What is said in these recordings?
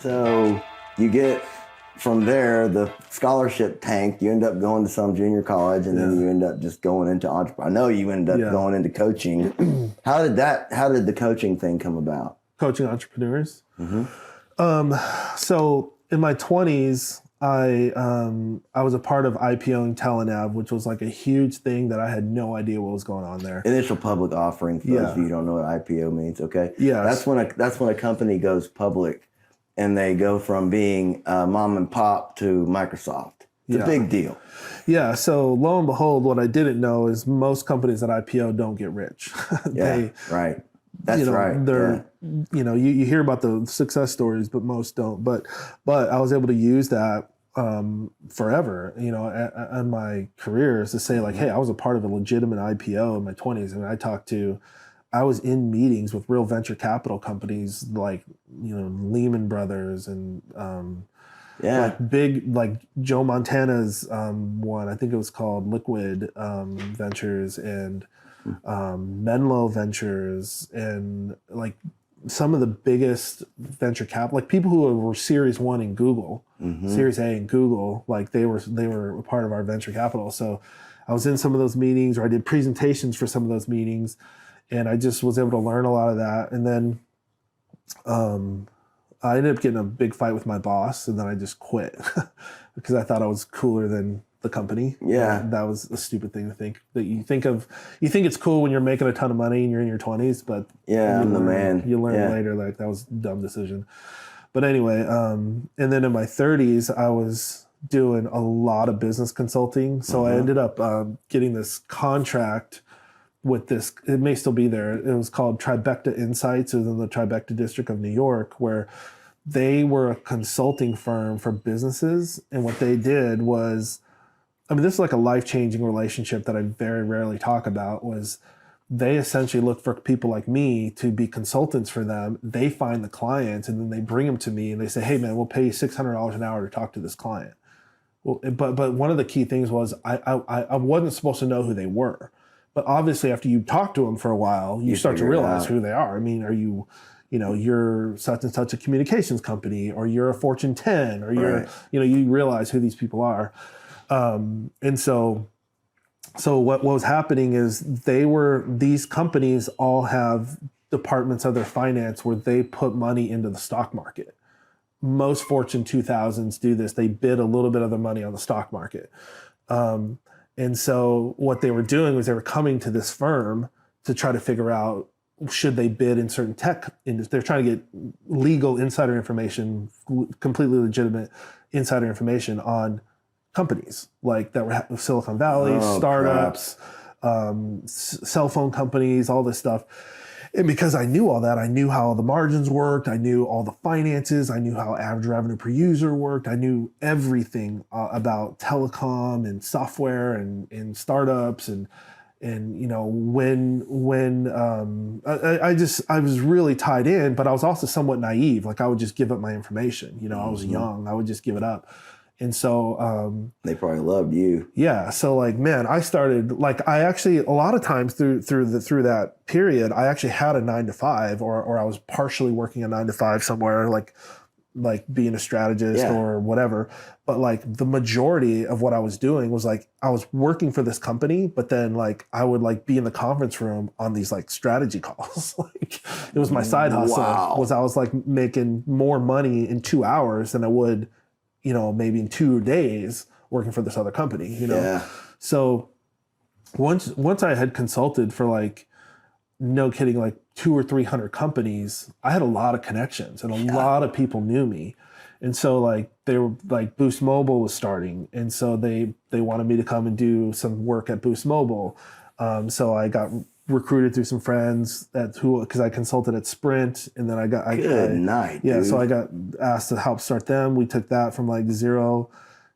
So you get from there, the scholarship tank, you end up going to some junior college, and then you end up just going into entrepreneur. I know you ended up going into coaching. How did the coaching thing come about? Coaching entrepreneurs? So in my 20s, I was a part of IPO'ing Telenav, which was like a huge thing that I had no idea what was going on there. Initial public offering, for those of you who don't know what IPO means, okay? Yeah. That's when a company goes public and they go from being mom and pop to Microsoft. It's a big deal. Yeah, so lo and behold, what I didn't know is most companies that IPO don't get rich. Right. That's right. They're, you hear about the success stories, but most don't. But I was able to use that forever, in my career, is to say like, hey, I was a part of a legitimate IPO in my 20s, and I was in meetings with real venture capital companies like, Lehman Brothers and like big, like Joe Montana's one, I think it was called Liquid Ventures, and Menlo Ventures, and like some of the biggest venture capital, like people who were Series 1 in Google, Series A in Google, like they were a part of our venture capital. So I was in some of those meetings, or I did presentations for some of those meetings, and I just was able to learn a lot of that. And then I ended up getting a big fight with my boss, and then I just quit because I thought I was cooler than the company. Yeah. And that was a stupid thing to think. That you think it's cool when you're making a ton of money and you're in your 20s, but I'm the man. You learn later like that was a dumb decision. But anyway, and then in my 30s, I was doing a lot of business consulting. So I ended up getting this contract with this, it may still be there. It was called Tribecta Insights. It was in the Tribecta district of New York, where they were a consulting firm for businesses. And what they did was, this is like a life-changing relationship that I very rarely talk about, was they essentially look for people like me to be consultants for them. They find the clients, and then they bring them to me, and they say, hey man, we'll pay you $600 an hour to talk to this client. Well, but one of the key things was I wasn't supposed to know who they were. But obviously, after you talk to them for a while, you start to realize who they are. Are you, you're such and such a communications company, or you're a Fortune 10, or you're, you realize who these people are. And so what was happening is these companies all have departments of their finance where they put money into the stock market. Most Fortune 2000s do this. They bid a little bit of their money on the stock market. And so what they were doing was they were coming to this firm to try to figure out, should they bid in certain tech industries. They're trying to get legal insider information, completely legitimate insider information on companies like that were Silicon Valley, startups, cell phone companies, all this stuff. And because I knew all that, I knew how the margins worked. I knew all the finances. I knew how average revenue per user worked. I knew everything about telecom and software and startups and when I was really tied in, but I was also somewhat naive. Like I would just give up my information. I was young. I would just give it up. And so they probably loved you. Yeah. So like, man, I started I actually a lot of times through that period, I actually had a 9-to-5 or I was partially working a 9-to-5 somewhere, like being a strategist or whatever. But like the majority of what I was doing was like I was working for this company, but then like I would be in the conference room on these like strategy calls. Like it was my side hustle. Was I was like making more money in 2 hours than I would, maybe in 2 days working for this other company, So once I had consulted for no kidding, 200 or 300 companies, I had a lot of connections and a lot of people knew me. And so they were Boost Mobile was starting. And so they wanted me to come and do some work at Boost Mobile. So I got recruited through some friends because I consulted at Sprint, and then dude. So I got asked to help start them. We took that from 0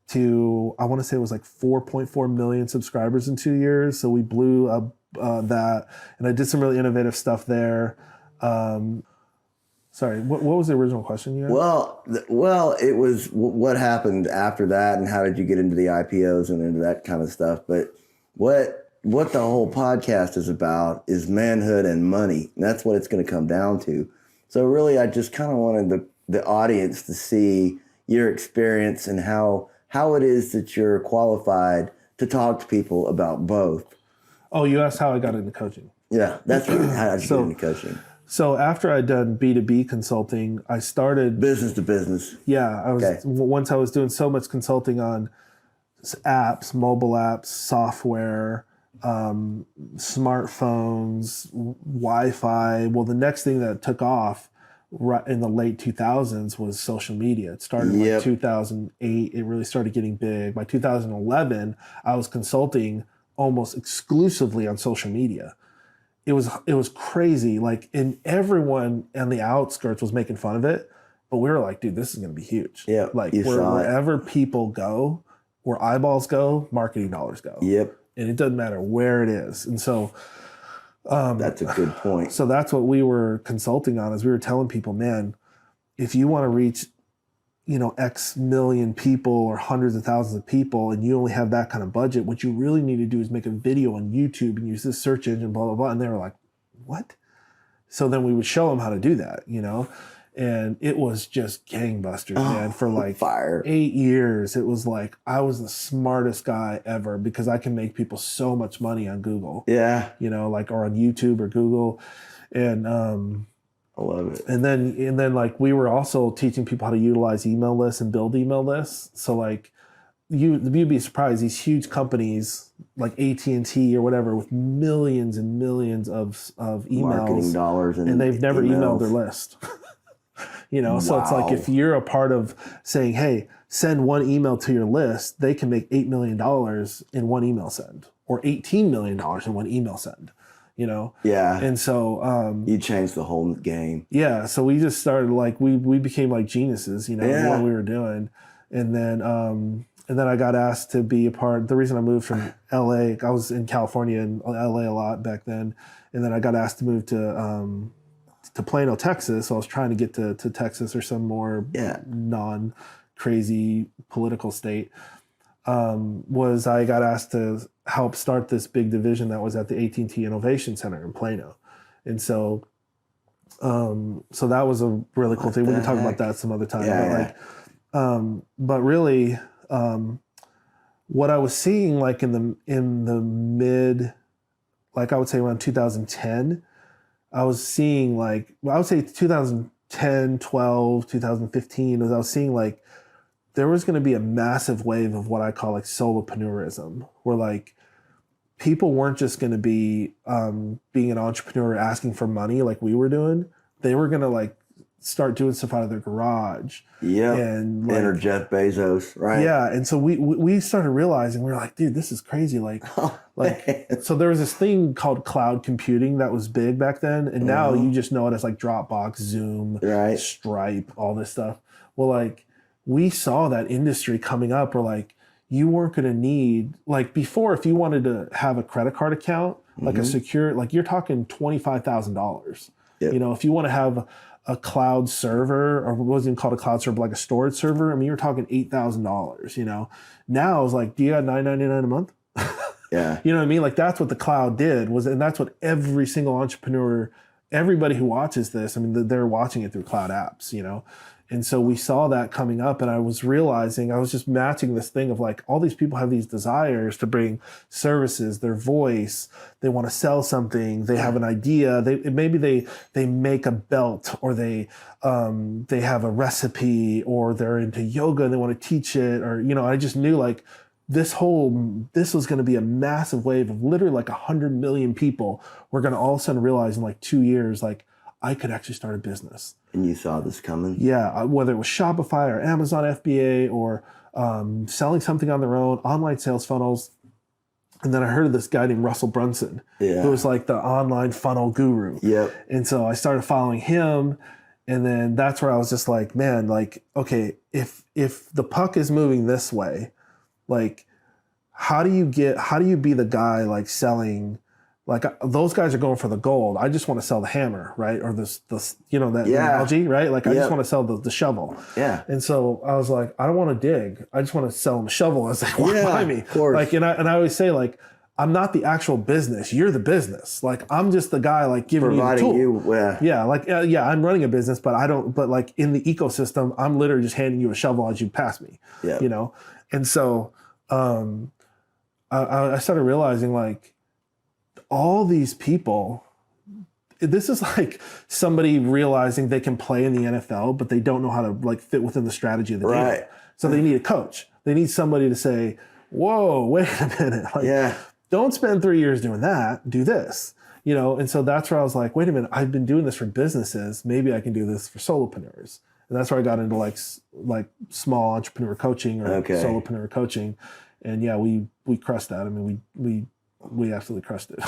to, I want to say it was 4.4 million subscribers in 2 years. So we blew up that, and I did some really innovative stuff there. Sorry, what was the original question you had? Well, it was what happened after that, and how did you get into the IPOs and into that kind of stuff. But what the whole podcast is about is manhood and money. And that's what it's going to come down to. So really, I just kind of wanted the audience to see your experience and how it is that you're qualified to talk to people about both. Oh, you asked how I got into coaching. Yeah, that's right. How did you get into coaching? So after I'd done B2B consulting, I started business to business. Yeah, once I was doing so much consulting on apps, mobile apps, software, smartphones, Wi-Fi. Well, the next thing that took off right in the late 2000s was social media. It started in like 2008. It really started getting big. By 2011, I was consulting almost exclusively on social media. It was crazy. Like, and everyone on the outskirts was making fun of it, but we were like, dude, this is going to be huge. Yeah, like wherever people go, where eyeballs go, marketing dollars go. Yep. And it doesn't matter where it is. And so that's a good point. So that's what we were consulting on, is we were telling people, man, if you want to reach, X million people or hundreds of thousands of people, and you only have that kind of budget, what you really need to do is make a video on YouTube and use this search engine, blah, blah, blah. And they were like, what? So then we would show them how to do that, and it was just gangbusters, man. For like 8 years, it was like I was the smartest guy ever because I can make people so much money on Google. Yeah. Or on YouTube or Google. And I love it. And then like we were also teaching people how to utilize email lists and build email lists. So like you'd be surprised, these huge companies like AT&T or whatever with millions and millions of emails, marketing dollars, and they've never emailed their list. So it's like if you're a part of saying, hey, send one email to your list, they can make $8 million in one email send, or $18 million in one email send, Yeah. And so you changed the whole game. Yeah. So we just started like, we became like geniuses, in what we were doing. And then I got asked to be a part. The reason I moved from LA, I was in California and LA a lot back then. And then I got asked to move to Plano, Texas. So I was trying to get to Texas or some more non-crazy political state. I got asked to help start this big division that was at the AT&T Innovation Center in Plano. And so that was a really cool thing. We can talk about that some other time. But really, what I was seeing like in the mid, like I would say around 2010, I was seeing like, I would say 2010, 12, 2015, as I was seeing like there was going to be a massive wave of what I call like solopreneurism, where like people weren't just going to be being an entrepreneur asking for money like we were doing. They were going to like start doing stuff out of their garage. Yeah. And like, enter Jeff Bezos, right? Yeah. And so we started realizing, we were like, dude, this is crazy. Like, so there was this thing called cloud computing that was big back then. And now you just know it as like Dropbox, Zoom, Stripe, all this stuff. Well, like we saw that industry coming up where like you weren't going to need, like before, if you wanted to have a credit card account, like a secure, like you're talking $25,000. Yep. If you want to have a cloud server, or what wasn't even called a cloud server, but like a storage server, I mean, you're talking $8,000, Now it's like, do you got $9.99 a month? Yeah. You know what I mean? Like that's what the cloud did and that's what every single entrepreneur, everybody who watches this, I mean, they're watching it through cloud apps, And so we saw that coming up, and I was realizing, I was just matching this thing of like, all these people have these desires to bring services, their voice, they want to sell something, they have an idea, maybe they make a belt, or they have a recipe, or they're into yoga and they want to teach it, or, I just knew like this was going to be a massive wave of literally like 100 million people were going to all of a sudden realize in like 2 years, like I could actually start a business. And you saw this coming? Yeah, whether it was Shopify or Amazon FBA or selling something on their own, online sales funnels. And then I heard of this guy named Russell Brunson, who was like the online funnel guru. Yep. And so I started following him. And then that's where I was just like, man, like, okay, if the puck is moving this way, like, how do you be the guy like selling? Like those guys are going for the gold. I just want to sell the hammer, right? Or this analogy, right? Like I just want to sell the shovel. Yeah. And so I was like, I don't want to dig. I just want to sell them a shovel. I was like, why buy me? Of course. Like, and I always say like, I'm not the actual business. You're the business. Like, I'm just the guy, like, giving Providing you the tool. Yeah. I'm running a business, but like, in the ecosystem, I'm literally just handing you a shovel as you pass me, you know? And so I started realizing, like, all these people, this is like somebody realizing they can play in the NFL, but they don't know how to, like, fit within the strategy of the game. So they need a coach. They need somebody to say, whoa, wait a minute. Like, don't spend 3 years doing that. Do this, you know? And so that's where I was like, wait a minute, I've been doing this for businesses. Maybe I can do this for solopreneurs. And that's where I got into like small entrepreneur coaching or solopreneur coaching. And yeah, we crushed that. I mean, we absolutely crushed it.